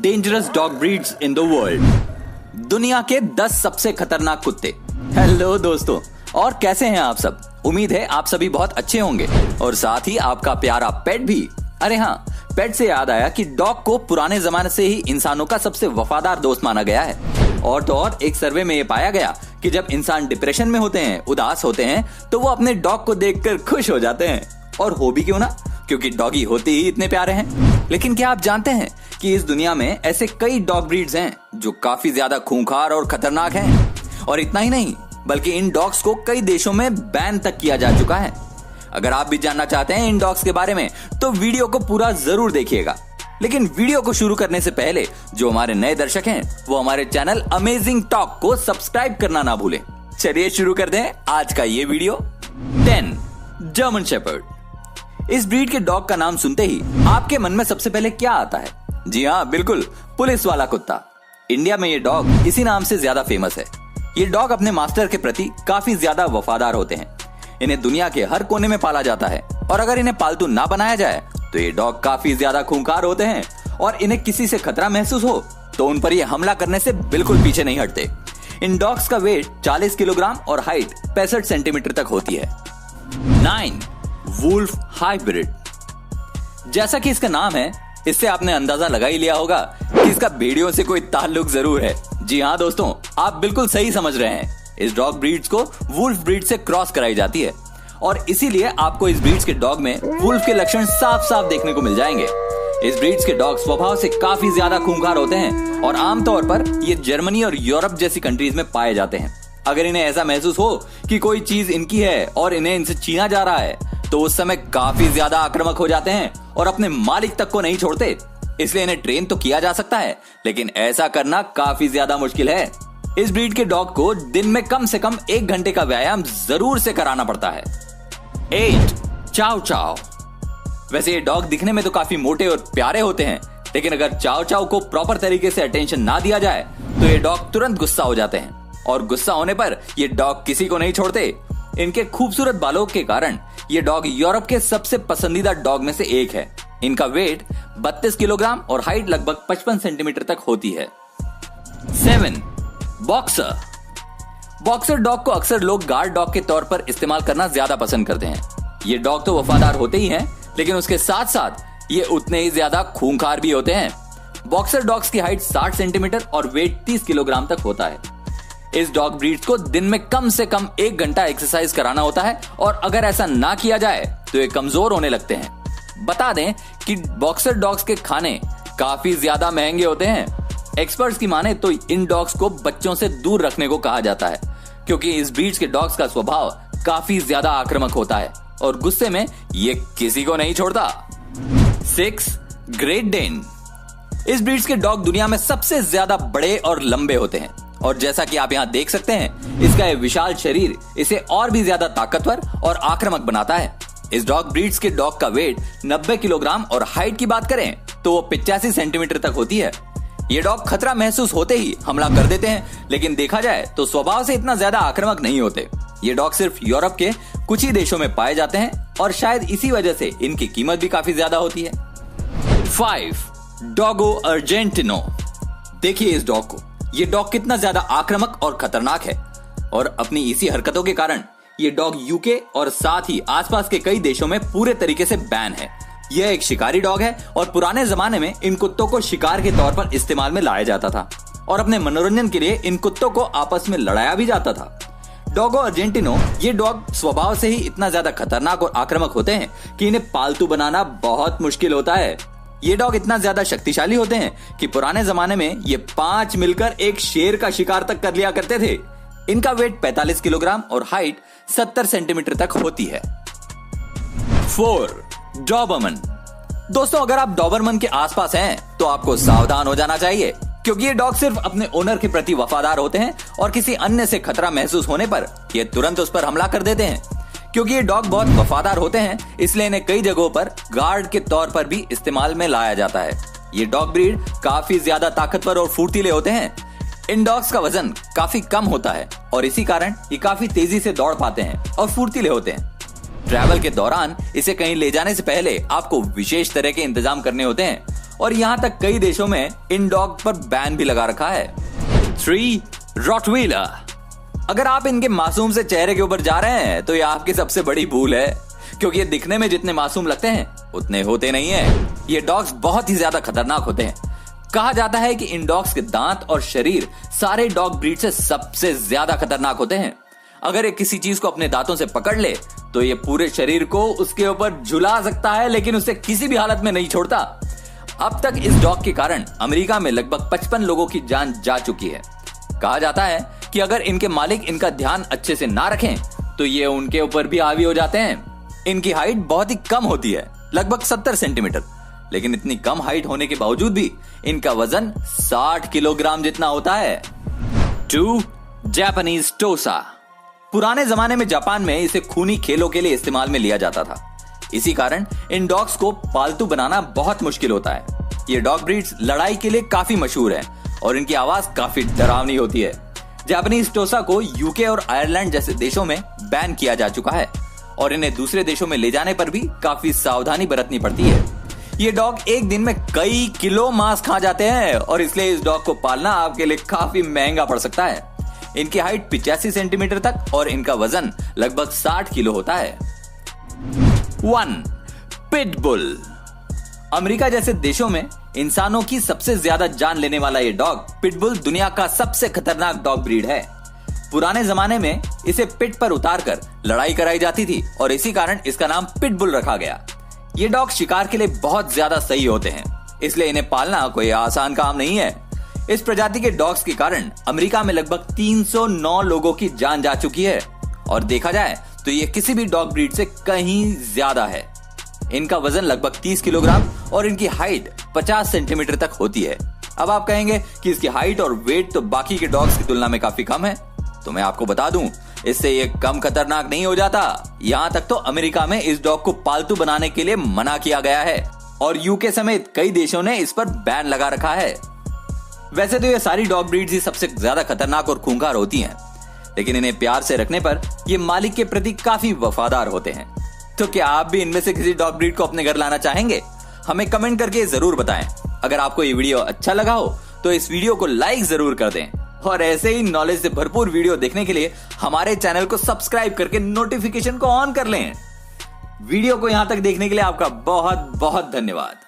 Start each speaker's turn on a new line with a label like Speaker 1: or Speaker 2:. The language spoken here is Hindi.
Speaker 1: Dangerous dog breeds in the world. दुनिया के 10 सबसे खतरनाक कुत्ते। हेलो दोस्तों, और कैसे हैं आप सब? उम्मीद है आप सभी बहुत अच्छे होंगे और साथ ही आपका प्यारा पेट भी। अरे हाँ, पेट से याद आया कि डॉग को पुराने जमाने से ही इंसानों का सबसे वफादार दोस्त माना गया है। और तो और एक सर्वे में ये पाया गया कि जब इंसान डिप्रेशन में होते हैं, उदास होते हैं, तो वो अपने डॉग को देखकर खुश हो जाते हैं। और हो भी क्यों ना, क्योंकि डॉगी होते ही इतने प्यारे हैं। लेकिन क्या आप जानते हैं कि इस दुनिया में ऐसे कई डॉग ब्रीड्स हैं जो काफी ज्यादा खूंखार और खतरनाक हैं। और इतना ही नहीं, बल्कि इन डॉग्स को कई देशों में बैन तक किया जा चुका है। अगर आप भी जानना चाहते हैं इन डॉग्स के बारे में तो वीडियो को पूरा जरूर देखिएगा। लेकिन वीडियो को शुरू करने से पहले जो हमारे नए दर्शक हैं वो हमारे चैनल अमेजिंग टॉक को सब्सक्राइब करना ना भूलें। चलिए शुरू करते हैं आज का ये वीडियो। 10 जर्मन शेपर्ड। इस ब्रीड के डॉग का नाम सुनते ही आपके मन में सबसे पहले क्या आता है? जी हाँ, बिल्कुल, पुलिस वाला कुत्ता। इंडिया में ये डॉग इसी नाम से ज्यादा फेमस है। ये डॉग अपने मास्टर के प्रति काफी ज्यादा वफादार होते हैं। इन्हें दुनिया के हर कोने में पाला जाता है और अगर इन्हें पालतू ना बनाया जाए तो ये डॉग काफी ज्यादा खूंखार होते हैं और इन्हें किसी से खतरा महसूस हो तो उन पर ये हमला करने से बिल्कुल पीछे नहीं हटते। इन डॉग्स का वेट 40 किलोग्राम और हाइट 65 सेंटीमीटर तक होती है। 9 वुल्फ हाइब्रिड। जैसा कि इसका नाम है, इससे आपने अंदाजा लगा ही लिया होगा कि इसका भेड़ियों से कोई ताल्लुक जरूर है। जी हाँ दोस्तों, आप बिल्कुल सही समझ रहे हैं। इस डॉग ब्रीड्स को वुल्फ ब्रीड से क्रॉस कराई जाती है और इसीलिए आपको इस ब्रीड्स के डॉग में वुल्फ के लक्षण साफ साफ देखने को मिल जाएंगे। इस ब्रीड्स के डॉग स्वभाव से काफी ज्यादा खूंखार होते हैं और आमतौर पर ये जर्मनी और यूरोप जैसी कंट्रीज में पाए जाते हैं। अगर इन्हें ऐसा महसूस हो कि कोई चीज इनकी है और इन्हें इनसे छीना जा रहा है तो उस समय काफी ज्यादा आक्रामक हो जाते हैं और अपने मालिक तक को नहीं छोड़ते। इसलिए इन्हें ट्रेन तो किया जा सकता है, लेकिन ऐसा करना काफी ज्यादा मुश्किल है। इस ब्रीड के डॉग को दिन में कम से कम 1 घंटे का व्यायाम जरूर से कराना पड़ता है। 8 चाव चाव। वैसे ये डॉग दिखने में तो काफी मोटे और प्यारे होते हैं, लेकिन अगर चाव चाव को प्रॉपर तरीके से अटेंशन ना दिया जाए तो ये डॉग तुरंत गुस्सा हो जाते हैं और गुस्सा होने पर ये डॉग किसी को नहीं छोड़ते। इनके खूबसूरत बालों के कारण ये डॉग यूरोप के सबसे पसंदीदा डॉग में से एक है। इनका वेट 32 किलोग्राम और हाइट लगभग 55 सेंटीमीटर तक होती है। 7 बॉक्सर। बॉक्सर डॉग को अक्सर लोग गार्ड डॉग के तौर पर इस्तेमाल करना ज्यादा पसंद करते हैं। ये डॉग तो वफादार होते ही हैं, लेकिन उसके साथ साथ ये उतने ही ज्यादा खूंखार भी होते हैं। बॉक्सर डॉग्स की हाइट 60 सेंटीमीटर और वेट 30 किलोग्राम तक होता है। इस डॉग ब्रीड्स को दिन में कम से कम 1 घंटा एक्सरसाइज कराना होता है और अगर ऐसा ना किया जाए तो ये कमजोर होने लगते हैं। बता दें कि बॉक्सर डॉग्स के खाने काफी ज्यादा महंगे होते हैं। एक्सपर्ट्स की माने तो इन डॉग्स को बच्चों से दूर रखने को कहा जाता है, क्योंकि इस ब्रीड्स के डॉग्स का स्वभाव काफी ज्यादा आक्रामक होता है और गुस्से में ये किसी को नहीं छोड़ता। 6 ग्रेट डेन। इस ब्रीड्स के डॉग दुनिया में सबसे ज्यादा बड़े और लंबे होते हैं और जैसा कि आप यहाँ देख सकते हैं, इसका ये विशाल शरीर इसे और भी ज्यादा ताकतवर और आक्रामक बनाता है। इस डॉग ब्रीड्स के डॉग का वेट 90 किलोग्राम और हाइट की बात करें तो वो 85 सेंटीमीटर तक होती है। ये डॉग खतरा महसूस होते ही हमला कर देते हैं, लेकिन देखा जाए तो स्वभाव से इतना ज्यादा आक्रामक नहीं होते। ये डॉग सिर्फ यूरोप के कुछ ही देशों में पाए जाते हैं और शायद इसी वजह से इनकी कीमत भी काफी ज्यादा होती है। 5 डॉगो अर्जेंटिनो। देखिए इस डॉग को, ये डॉग कितना ज्यादा आक्रामक और खतरनाक है और अपनी इसी हरकतों के कारण ये डॉग यूके और साथ ही आसपास के कई देशों में पूरे तरीके से बैन है। यह एक शिकारी डॉग है और पुराने जमाने में इन कुत्तों को शिकार के तौर पर इस्तेमाल में लाया जाता था और अपने मनोरंजन के लिए इन कुत्तों को आपस में लड़ाया भी जाता था। डॉगो अर्जेंटिनो ये डॉग स्वभाव से ही इतना ज्यादा खतरनाक और आक्रामक होते हैं कि इन्हें पालतू बनाना बहुत मुश्किल होता है। ये डॉग इतना ज्यादा शक्तिशाली होते हैं कि पुराने जमाने में ये 5 मिलकर एक शेर का शिकार तक कर लिया करते थे। इनका वेट 45 किलोग्राम और हाइट 70 सेंटीमीटर तक होती है। 4 डॉबरमन। दोस्तों, अगर आप डॉबरमन के आसपास हैं तो आपको सावधान हो जाना चाहिए, क्योंकि ये डॉग सिर्फ अपने ओनर के प्रति वफादार होते हैं और किसी अन्य से खतरा महसूस होने पर ये तुरंत उस पर हमला कर देते हैं। क्योंकि ये डॉग बहुत वफादार होते हैं, इसलिए इन्हें कई जगहों पर गार्ड के तौर पर भी इस्तेमाल में लाया जाता है। ये डॉग ब्रीड काफी ज्यादा ताकतवर और फुर्तीले होते हैं। इन डॉग्स का वजन काफी कम होता है और इसी कारण ये काफी तेजी से दौड़ पाते हैं और फुर्तीले होते हैं। ट्रैवल के दौरान इसे कहीं ले जाने से पहले आपको विशेष तरह के इंतजाम करने होते हैं और यहां तक कई देशों में इन डॉग पर बैन भी लगा रखा है। 3. रॉटवीलर। अगर आप इनके मासूम से चेहरे के ऊपर जा रहे हैं तो ये आपकी सबसे बड़ी भूल है, क्योंकि ये दिखने में जितने मासूम लगते हैं उतने होते नहीं है। ये डॉग्स बहुत ही ज्यादा खतरनाक होते हैं। कहा जाता है कि इन डॉग्स के दांत और शरीर सारे डॉग ब्रीड से सबसे ज्यादा खतरनाक होते हैं। अगर ये किसी चीज को अपने दांतों से पकड़ ले तो ये पूरे शरीर को उसके ऊपर झुला सकता है, लेकिन उसे किसी भी हालत में नहीं छोड़ता। अब तक इस डॉग के कारण अमेरिका में लगभग 55 लोगों की जान जा चुकी है। कहा जाता है कि अगर इनके मालिक इनका ध्यान अच्छे से ना रखें तो ये उनके ऊपर भी हावी हो जाते हैं। इनकी हाइट बहुत ही कम होती है, लगभग 70 सेंटीमीटर, लेकिन इतनी कम हाइट होने के बावजूद भी इनका वजन 60 किलोग्राम जितना होता है। 2. जापानीज टोसा। पुराने जमाने में जापान में इसे खूनी खेलों के लिए इस्तेमाल में लिया जाता था। इसी कारण इन डॉग्स को पालतू बनाना बहुत मुश्किल होता है। ये डॉग ब्रीड्स लड़ाई के लिए काफी मशहूर है और इनकी आवाज काफी डरावनी होती है। जापानीज टोसा को यूके और आयरलैंड जैसे देशों में बैन किया जा चुका है और इन्हें दूसरे देशों में ले जाने पर भी काफी सावधानी बरतनी पड़ती है। ये डॉग एक दिन में कई किलो मांस खा जाते हैं और इसलिए इस डॉग को पालना आपके लिए काफी महंगा पड़ सकता है। इनकी हाइट 85 सेंटीमीटर तक और इनका वजन लगभग 60 किलो होता है। 1. पिटबुल। अमेरिका जैसे देशों में इंसानों की सबसे ज्यादा जान लेने वाला ये डॉग पिटबुल दुनिया का सबसे खतरनाक डॉग ब्रीड है। पुराने जमाने में इसे पिट पर उतारकर लड़ाई कराई जाती थी और इसी कारण इसका नाम पिटबुल रखा गया। ये डॉग शिकार के लिए बहुत ज्यादा सही होते हैं, इसलिए इन्हें पालना कोई आसान काम नहीं है। इस प्रजाति के डॉग्स के कारण अमेरिका में लगभग 309 लोगों की जान जा चुकी है और देखा जाए तो ये किसी भी डॉग ब्रीड से कहीं ज्यादा है। इनका वजन लगभग 30 किलोग्राम और इनकी हाइट 50 सेंटीमीटर तक होती है। अब आप कहेंगे कि इसकी हाइट और वेट तो बाकी के डॉग्स की तुलना में काफी कम है, तो मैं आपको बता दूं, इससे ये कम खतरनाक नहीं हो जाता। यहां तक तो अमेरिका में इस डॉग को पालतू बनाने के लिए मना किया गया है और यूके समेत कई देशों ने इस पर बैन लगा रखा है। वैसे तो ये सारी डॉग ब्रीड्स ही सबसे ज्यादा खतरनाक और खूंखार होती हैं, लेकिन इन्हें प्यार से रखने पर ये मालिक के प्रति काफी वफादार होते हैं। तो क्या आप भी इनमें से किसी डॉग ब्रीड को अपने घर लाना चाहेंगे? हमें कमेंट करके जरूर बताएं। अगर आपको ये वीडियो अच्छा लगा हो तो इस वीडियो को लाइक जरूर कर दें और ऐसे ही नॉलेज से भरपूर वीडियो देखने के लिए हमारे चैनल को सब्सक्राइब करके नोटिफिकेशन को ऑन कर लें। वीडियो को यहां तक देखने के लिए आपका बहुत बहुत धन्यवाद।